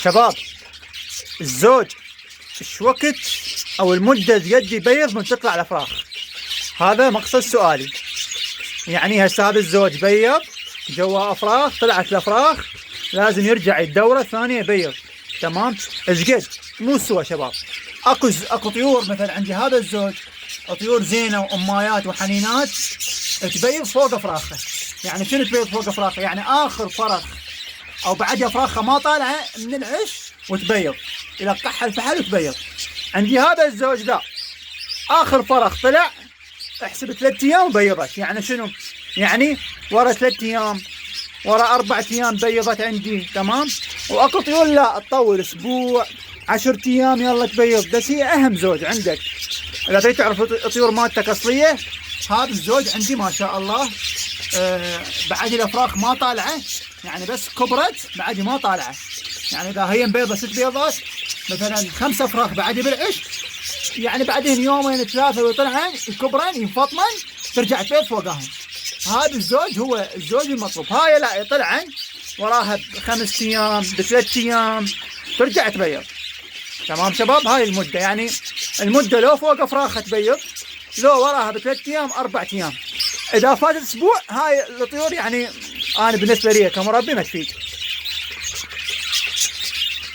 شباب، الزوج ايش وقت او المدة قد يبيض من تطلع الافراخ؟ هذا مقصد سؤالي. يعني هسه هذا الزوج بيض جوا افراخ، طلعت الافراخ لازم يرجع الدورة الثانية يبيض. تمام؟ ايش قد؟ مو سوا شباب. اكو طيور مثلا عندي هذا الزوج، طيور زينة وامايات وحنينات تبيض فوق افراخها. يعني شنو تبيض فوق افراخها؟ يعني اخر فرخ او بعدها فراخها ما طالعه من العش وتبيض، يلقحها الفحل وتبيض. عندي هذا الزوج ذا اخر فرخ طلع احسب 3 ايام وبيضت. يعني شنو؟ يعني ورا 3 ايام ورا 4 ايام بيضت عندي. تمام؟ واكو طيور لا تطول اسبوع 10 ايام يلا تبيض. بس هي اهم زوج عندك اذا تريد تعرف الطيور مالتك اصليه، هذا الزوج عندي ما شاء الله. بعد الافراخ ما طالعه، يعني بس كبرت بعد ما طالعه. يعني اذا هي مبيضه 6 بيضات مثلا 5 افراخ بعد بالعش، يعني بعدين يومين 3 ويطلعن يكبرن ينفطمن ترجع تبيض فوقهم. هذا الزوج هو الزوج المطلوب. هاي لا يطلعن وراها ب5 ايام ب3 ايام ترجع تبيض. تمام شباب؟ هاي المده، يعني المده لو فوق افراخها تبيض، لو وراها ب3 ايام 4 ايام. اذا فات اسبوع هاي الطيور يعني انا بالنسبه لي كمربي ما تفيد.